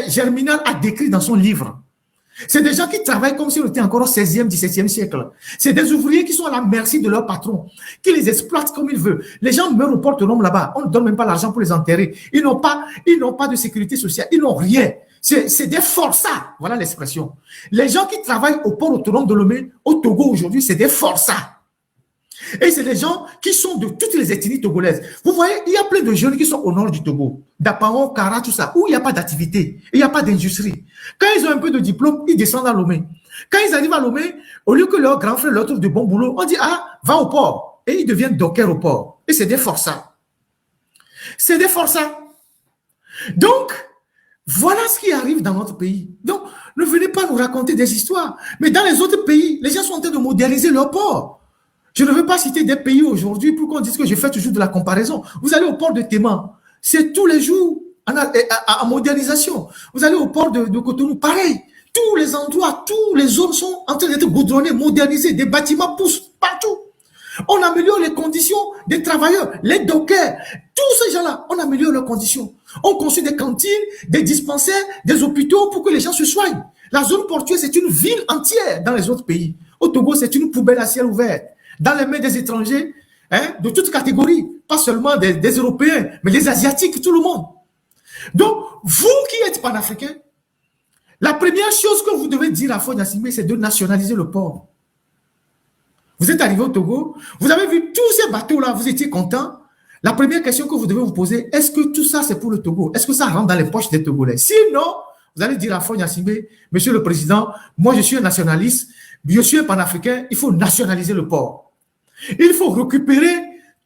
Germinal a décrit dans son livre. C'est des gens qui travaillent comme si on était encore au 16e, 17e siècle. C'est des ouvriers qui sont à la merci de leur patron, qui les exploitent comme ils veulent. Les gens meurent au porte-nombre là-bas. On ne donne même pas l'argent pour les enterrer. Ils n'ont pas de sécurité sociale. Ils n'ont rien. C'est des forçats. Voilà l'expression. Les gens qui travaillent au port autonome de Lomé, au Togo aujourd'hui, c'est des forçats. Et c'est des gens qui sont de toutes les ethnies togolaises. Vous voyez, il y a plein de jeunes qui sont au nord du Togo, d'Apaon, Kara, tout ça, où il n'y a pas d'activité, il n'y a pas d'industrie. Quand ils ont un peu de diplôme, ils descendent à Lomé. Quand ils arrivent à Lomé, au lieu que leur grand frère leur trouve de bon boulot, on dit, ah, va au port. Et ils deviennent dockers au port. Et c'est des forçats. C'est des forçats. Donc, voilà ce qui arrive dans notre pays. Donc, ne venez pas nous raconter des histoires. Mais dans les autres pays, les gens sont en train de moderniser leur port. Je ne veux pas citer des pays aujourd'hui pour qu'on dise que je fais toujours de la comparaison. Vous allez au port de Téman, c'est tous les jours en modernisation. Vous allez au port de Cotonou, pareil. Tous les endroits, tous les zones sont en train d'être goudronnés, modernisés. Des bâtiments poussent partout. On améliore les conditions des travailleurs, les dockers, tous ces gens-là, on améliore leurs conditions. On construit des cantines, des dispensaires, des hôpitaux pour que les gens se soignent. La zone portuaire, c'est une ville entière dans les autres pays. Au Togo, c'est une poubelle à ciel ouvert. Dans les mains des étrangers, de toutes catégories, pas seulement des Européens, mais des Asiatiques, tout le monde. Donc, vous qui êtes panafricain, la première chose que vous devez dire à Faure Gnassingbé, c'est de nationaliser le port. Vous êtes arrivé au Togo, vous avez vu tous ces bateaux-là, vous étiez content. La première question que vous devez vous poser, est-ce que tout ça c'est pour le Togo? Est-ce que ça rentre dans les poches des Togolais? Sinon, vous allez dire à Faure Gnassingbé, Monsieur le Président, moi je suis un nationaliste, je suis un panafricain, il faut nationaliser le port. Il faut récupérer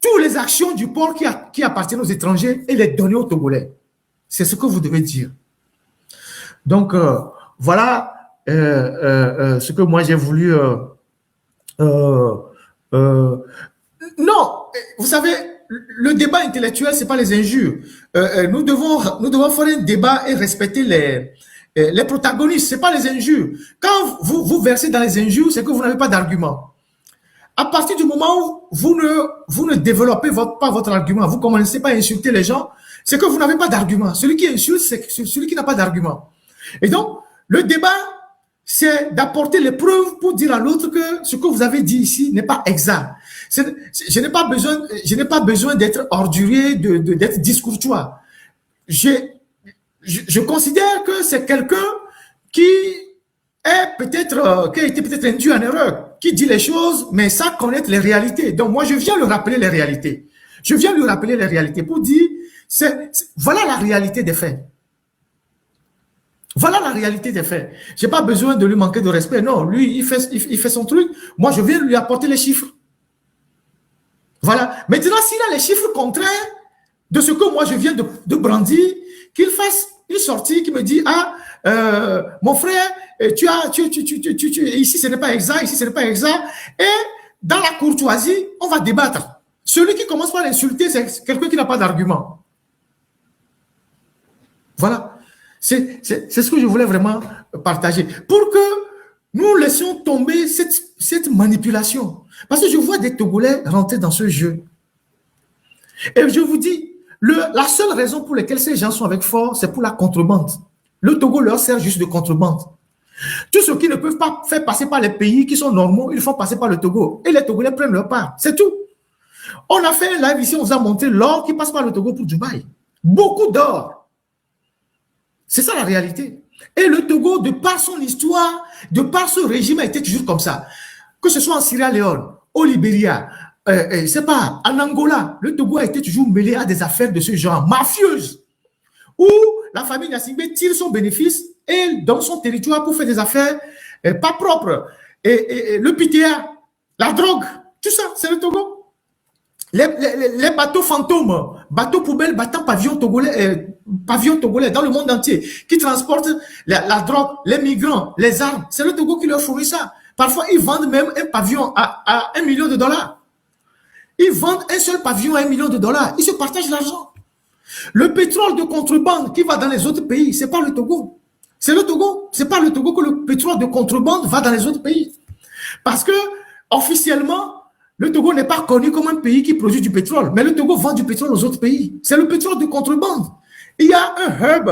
toutes les actions du port qui appartiennent aux étrangers et les donner aux Togolais. C'est ce que vous devez dire. Donc, voilà ce que moi j'ai voulu... non, vous savez, le débat intellectuel, ce n'est pas les injures. Nous devons faire un débat et respecter les protagonistes, ce n'est pas les injures. Quand vous versez dans les injures, c'est que vous n'avez pas d'argument. À partir du moment où vous ne développez pas votre argument, vous ne commencez pas à insulter les gens, c'est que vous n'avez pas d'argument. Celui qui insulte, c'est celui qui n'a pas d'argument. Et donc, le débat, c'est d'apporter les preuves pour dire à l'autre que ce que vous avez dit ici n'est pas exact. Je n'ai pas besoin d'être ordurier, d'être discourtois. Je considère que c'est quelqu'un qui a été peut-être induit en erreur, qui dit les choses, mais sans connaître les réalités. Donc, moi, je viens lui rappeler les réalités. Je viens lui rappeler les réalités pour dire, voilà la réalité des faits. Voilà la réalité des faits. Je n'ai pas besoin de lui manquer de respect. Non, lui, il fait son truc. Moi, je viens lui apporter les chiffres. Voilà. Maintenant, s'il a les chiffres contraires de ce que moi, je viens de brandir, qu'il fasse une sortie qui me dit, mon frère, ici, ce n'est pas exact, ici, ce n'est pas exact. Et dans la courtoisie, on va débattre. Celui qui commence par l'insulter, c'est quelqu'un qui n'a pas d'argument. Voilà. C'est ce que je voulais vraiment partager. Pour que nous laissions tomber cette manipulation. Parce que je vois des Togolais rentrer dans ce jeu. Et je vous dis, la seule raison pour laquelle ces gens sont avec Faure, c'est pour la contrebande. Le Togo leur sert juste de contrebande. Tous ceux qui ne peuvent pas faire passer par les pays qui sont normaux, ils font passer par le Togo. Et les Togolais prennent leur part. C'est tout. On a fait un live ici, on vous a montré l'or qui passe par le Togo pour Dubaï. Beaucoup d'or. C'est ça la réalité. Et le Togo, de par son histoire, de par ce régime, a été toujours comme ça. Que ce soit en Sierra Leone, au Libéria, c'est pas, en Angola, le Togo a été toujours mêlé à des affaires de ce genre, mafieuses, où la famille Gnassingbé tire son bénéfice et dans son territoire pour faire des affaires pas propres. Et le PTA, la drogue, tout ça, c'est le Togo. Les bateaux fantômes, bateaux poubelles, bateaux pavillons togolais dans le monde entier, qui transportent la drogue, les migrants, les armes, c'est le Togo qui leur fournit ça. Parfois, ils vendent même un pavillon à $1 million. Ils vendent un seul pavillon à $1 million. Ils se partagent l'argent. Le pétrole de contrebande qui va dans les autres pays, c'est pas le Togo. C'est le Togo. C'est pas le Togo que le pétrole de contrebande va dans les autres pays. Parce que, officiellement, le Togo n'est pas connu comme un pays qui produit du pétrole, mais le Togo vend du pétrole aux autres pays. C'est le pétrole de contrebande. Il y a un hub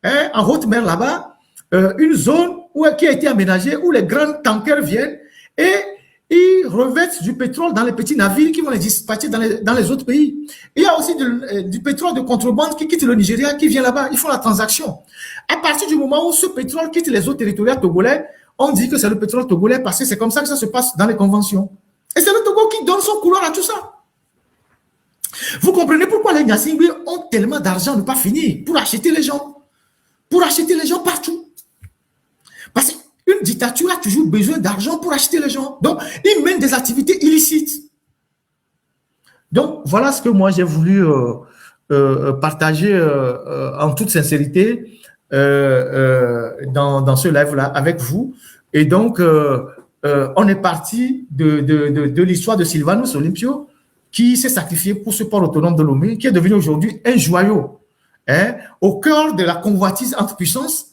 hein, en haute mer là-bas, une zone qui a été aménagée où les grands tankers viennent et ils revêtent du pétrole dans les petits navires qui vont les dispatcher dans les autres pays. Il y a aussi du pétrole de contrebande qui quitte le Nigeria, qui vient là-bas. Ils font la transaction. À partir du moment où ce pétrole quitte les eaux territoriales togolais, on dit que c'est le pétrole togolais parce que c'est comme ça que ça se passe dans les conventions. Et c'est le Togo qui donne son couloir à tout ça. Vous comprenez pourquoi les Nyasingbe ont tellement d'argent ne pas finir pour acheter les gens. Pour acheter les gens partout. Parce qu'une dictature a toujours besoin d'argent pour acheter les gens. Donc, ils mènent des activités illicites. Donc, voilà ce que moi j'ai voulu partager en toute sincérité dans ce live-là avec vous. Et donc, on est parti de l'histoire de Sylvanus Olympio qui s'est sacrifié pour ce port autonome de Lomé, qui est devenu aujourd'hui un joyau, hein, au cœur de la convoitise entre puissances.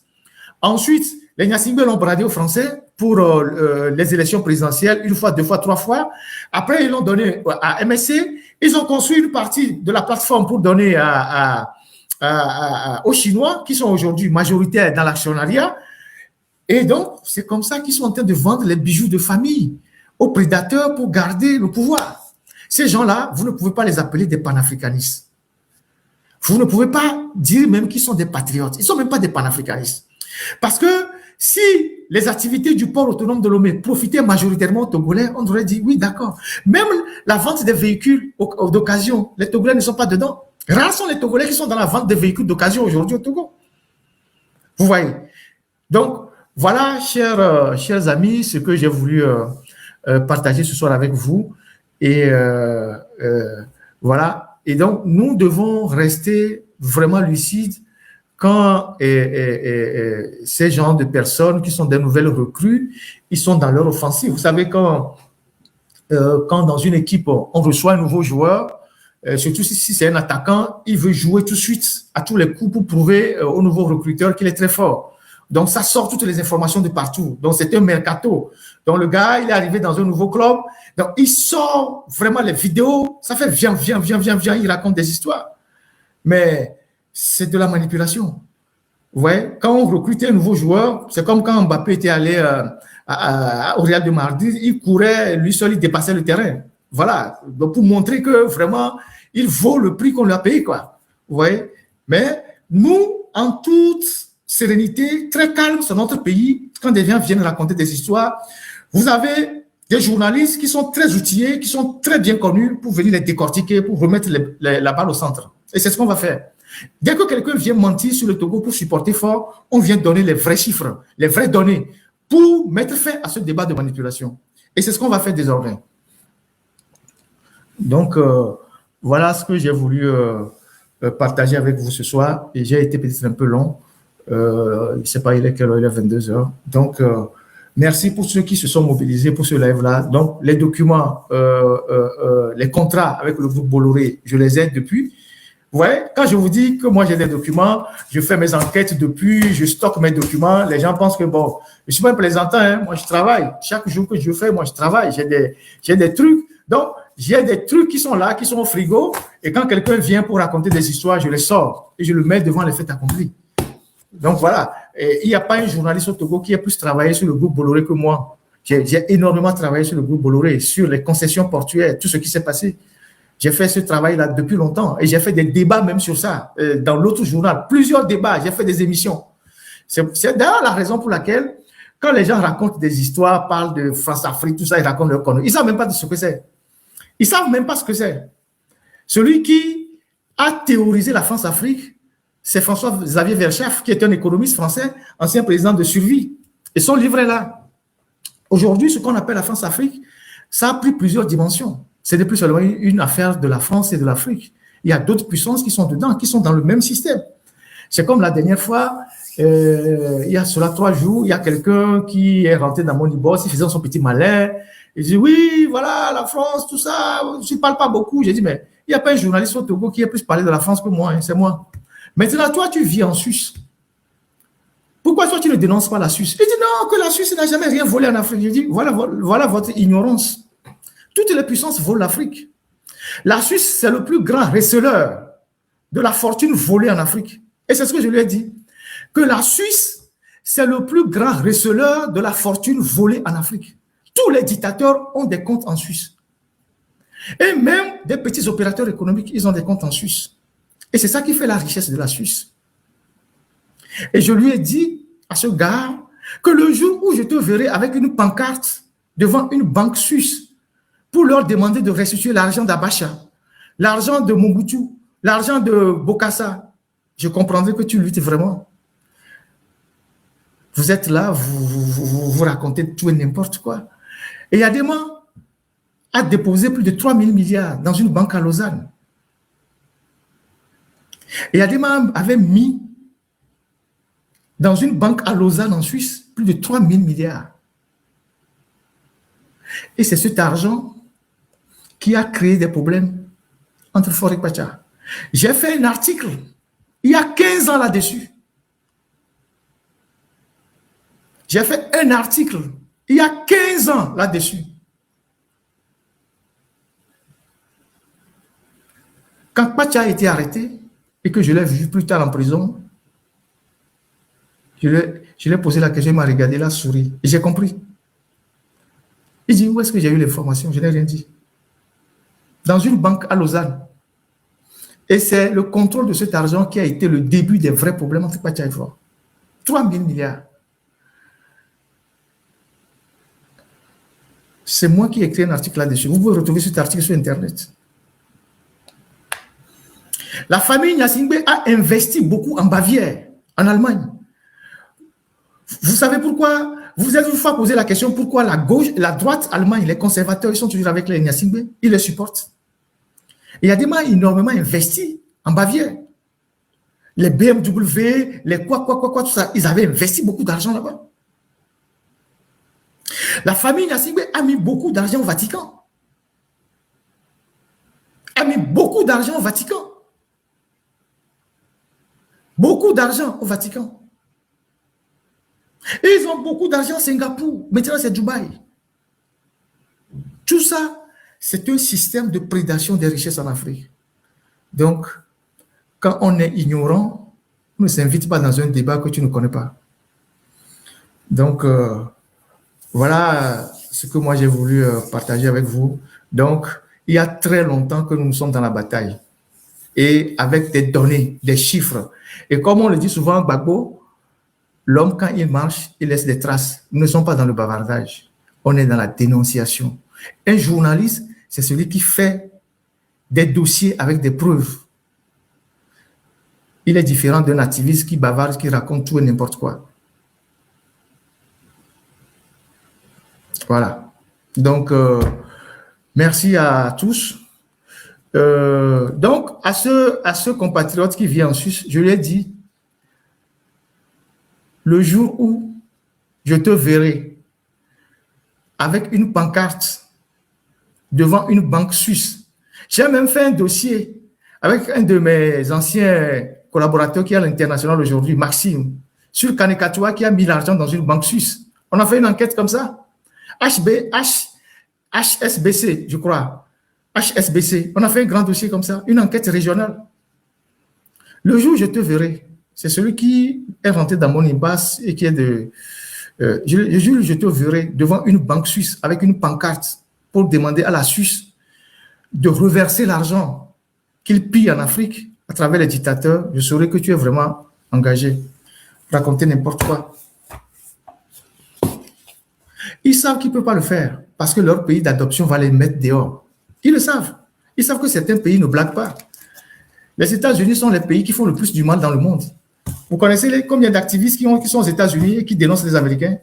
Ensuite, les Nyasingbe l'ont bradé aux Français pour les élections présidentielles, une fois, deux fois, trois fois. Après, ils l'ont donné à MSC. Ils ont construit une partie de la plateforme pour donner aux Chinois, qui sont aujourd'hui majoritaires dans l'actionnariat. Et donc, c'est comme ça qu'ils sont en train de vendre les bijoux de famille aux prédateurs pour garder le pouvoir. Ces gens-là, vous ne pouvez pas les appeler des panafricanistes. Vous ne pouvez pas dire même qu'ils sont des patriotes. Ils ne sont même pas des panafricanistes. Parce que si les activités du port autonome de Lomé profitaient majoritairement aux Togolais, on aurait dit oui, d'accord. Même la vente des véhicules d'occasion, les Togolais ne sont pas dedans. Rares sont les Togolais qui sont dans la vente des véhicules d'occasion aujourd'hui au Togo. Vous voyez. Donc, voilà, chers amis, ce que j'ai voulu partager ce soir avec vous. Et voilà. Et donc, nous devons rester vraiment lucides quand ces gens de personnes qui sont des nouvelles recrues, ils sont dans leur offensive. Vous savez, quand dans une équipe, on reçoit un nouveau joueur, surtout si c'est un attaquant, il veut jouer tout de suite à tous les coups pour prouver au nouveau recruteur qu'il est très fort. Donc, ça sort toutes les informations de partout. Donc, c'est un mercato. Donc, le gars, il est arrivé dans un nouveau club. Donc, il sort vraiment les vidéos. Ça fait viens. Il raconte des histoires. Mais c'est de la manipulation. Ouais. Quand on recrutait un nouveau joueur, c'est comme quand Mbappé était allé au Real de Madrid. Il courait, lui seul, il dépassait le terrain. Voilà. Donc, pour montrer que vraiment, il vaut le prix qu'on lui a payé, quoi. Ouais. Mais nous, en toute sérénité, très calme sur notre pays, quand des gens viennent raconter des histoires, vous avez des journalistes qui sont très outillés, qui sont très bien connus pour venir les décortiquer, pour remettre la balle au centre. Et c'est ce qu'on va faire. Dès que quelqu'un vient mentir sur le Togo pour supporter fort, on vient donner les vrais chiffres, les vraies données, pour mettre fin à ce débat de manipulation. Et c'est ce qu'on va faire désormais. Donc, voilà ce que j'ai voulu partager avec vous ce soir. Et j'ai été peut-être un peu long. Je ne sais pas, il est quelle heure, il est 22 heures. Donc, merci pour ceux qui se sont mobilisés pour ce live-là. Donc, les documents, les contrats avec le groupe Bolloré, je les ai depuis. Vous voyez, quand je vous dis que moi j'ai des documents, je fais mes enquêtes depuis, je stocke mes documents, les gens pensent que bon, je ne suis pas un plaisantin, hein, moi je travaille. Chaque jour que je fais, moi je travaille, j'ai des trucs. Donc, j'ai des trucs qui sont là, qui sont au frigo, et quand quelqu'un vient pour raconter des histoires, je les sors et je le mets devant les faits accomplis. Donc voilà, et il n'y a pas un journaliste au Togo qui ait plus travaillé sur le groupe Bolloré que moi. J'ai énormément travaillé sur le groupe Bolloré, sur les concessions portuaires, tout ce qui s'est passé. J'ai fait ce travail-là depuis longtemps et j'ai fait des débats même sur ça dans l'autre journal. Plusieurs débats, j'ai fait des émissions. C'est d'ailleurs la raison pour laquelle, quand les gens racontent des histoires, parlent de France-Afrique, tout ça, ils racontent leur conneries. Ils ne savent même pas de ce que c'est. Ils ne savent même pas ce que c'est. Celui qui a théorisé la France-Afrique, c'est François-Xavier Verschaff, qui est un économiste français, ancien président de Survie. Et son livre est là. Aujourd'hui, ce qu'on appelle la France-Afrique, ça a pris plusieurs dimensions. Ce n'est plus seulement une affaire de la France et de l'Afrique. Il y a d'autres puissances qui sont dedans, qui sont dans le même système. C'est comme la dernière fois, il y a cela 3 jours, il y a quelqu'un qui est rentré dans mon e-boss, il faisait son petit malin. Il dit, oui, voilà, la France, tout ça, je ne parle pas beaucoup. J'ai dit, mais il n'y a pas un journaliste au Togo qui ait plus parlé de la France que moi, hein, c'est moi. Maintenant, toi, tu vis en Suisse. Pourquoi toi, tu ne dénonces pas la Suisse? Il dit, non, que la Suisse n'a jamais rien volé en Afrique. Je dis, voilà votre ignorance. Toutes les puissances volent l'Afrique. La Suisse, c'est le plus grand receleur de la fortune volée en Afrique. Et c'est ce que je lui ai dit. que la Suisse, c'est le plus grand receleur de la fortune volée en Afrique. Tous les dictateurs ont des comptes en Suisse. Et même des petits opérateurs économiques, ils ont des comptes en Suisse. Et c'est ça qui fait la richesse de la Suisse. Et je lui ai dit à ce gars que le jour où je te verrai avec une pancarte devant une banque suisse pour leur demander de restituer l'argent d'Abacha, l'argent de Mobutu, l'argent de Bokassa, je comprendrai que tu luttes vraiment. Vous êtes là, vous racontez tout et n'importe quoi. Et Yadema a déposé plus de 3 000 milliards dans une banque à Lausanne. Et Yadema avait mis dans une banque à Lausanne en Suisse plus de 3 000 milliards. Et c'est cet argent qui a créé des problèmes entre Faure et Kwacha. J'ai fait un article il y a 15 ans là-dessus. J'ai fait un article il y a 15 ans là-dessus. Quand Kwacha a été arrêté et que je l'ai vu plus tard en prison, je lui ai posé la question, il m'a regardé, il a souri. Et j'ai compris. Il dit, où est-ce que j'ai eu l'information? Je n'ai rien dit. Dans une banque à Lausanne. Et c'est le contrôle de cet argent qui a été le début des vrais problèmes entre Kwacha et Faure. 3 000 milliards. C'est moi qui ai écrit un article là-dessus. Vous pouvez retrouver cet article sur Internet. La famille Gnassingbé a investi beaucoup en Bavière, en Allemagne. Vous savez pourquoi? Vous êtes une fois posé la question pourquoi la gauche, la droite Allemagne, les conservateurs, ils sont toujours avec les Gnassingbé, ils les supportent. Il y a des gens énormément investi en Bavière. Les BMW, les quoi, tout ça, ils avaient investi beaucoup d'argent là-bas. La famille Gnassingbé a mis beaucoup d'argent au Vatican. A mis beaucoup d'argent au Vatican. Beaucoup d'argent au Vatican. Et ils ont beaucoup d'argent à Singapour. Maintenant, c'est Dubaï. Tout ça, c'est un système de prédation des richesses en Afrique. Donc, quand on est ignorant, on ne s'invite pas dans un débat que tu ne connais pas. Donc, voilà ce que moi j'ai voulu partager avec vous. Donc, il y a très longtemps que nous sommes dans la bataille. Et avec des données, des chiffres. Et comme on le dit souvent, Gbagbo, l'homme, quand il marche, il laisse des traces. Nous ne sommes pas dans le bavardage. On est dans la dénonciation. Un journaliste, c'est celui qui fait des dossiers avec des preuves. Il est différent d'un activiste qui bavarde, qui raconte tout et n'importe quoi. Voilà. Donc, merci à tous. Donc, à ce compatriote qui vient en Suisse, je lui ai dit, le jour où je te verrai avec une pancarte devant une banque suisse, j'ai même fait un dossier avec un de mes anciens collaborateurs qui est à l'international aujourd'hui, Maxime, sur Kanekatoa qui a mis l'argent dans une banque suisse. On a fait une enquête comme ça. HSBC, je crois. HSBC. On a fait un grand dossier comme ça, une enquête régionale. Le jour où je te verrai, c'est celui qui est rentré dans mon impasse et qui est de... le jour où je te verrai devant une banque suisse avec une pancarte pour demander à la Suisse de reverser l'argent qu'il pille en Afrique à travers les dictateurs, je saurai que tu es vraiment engagé. Raconter n'importe quoi. Ils savent qu'ils ne peuvent pas le faire parce que leur pays d'adoption va les mettre dehors. Ils le savent. Ils savent que certains pays ne blaguent pas. Les États-Unis sont les pays qui font le plus du mal dans le monde. Vous connaissez combien d'activistes qui sont aux États-Unis et qui dénoncent les Américains?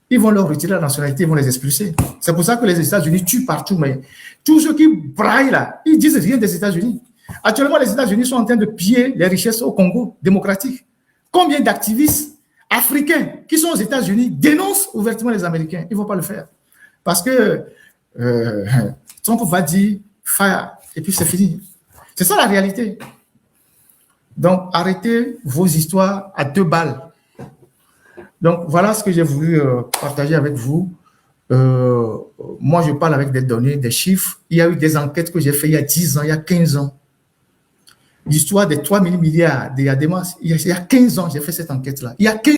Ils vont leur retirer la nationalité, ils vont les expulser. C'est pour ça que les États-Unis tuent partout. Mais tous ceux qui braillent là, ils disent rien des États-Unis. Actuellement, les États-Unis sont en train de piller les richesses au Congo démocratique. Combien d'activistes africains qui sont aux États-Unis dénoncent ouvertement les Américains? Ils ne vont pas le faire. Parce que Trump va dire fire et puis c'est fini. C'est ça la réalité. Donc, arrêtez vos histoires à 2 balles. Donc, voilà ce que j'ai voulu partager avec vous. Moi, je parle avec des données, des chiffres. Il y a eu des enquêtes que j'ai faites il y a 10 ans, il y a 15 ans. l'histoire des 3 000 milliards de Yademas. Il y a 15 ans, j'ai fait cette enquête-là. Il y a 15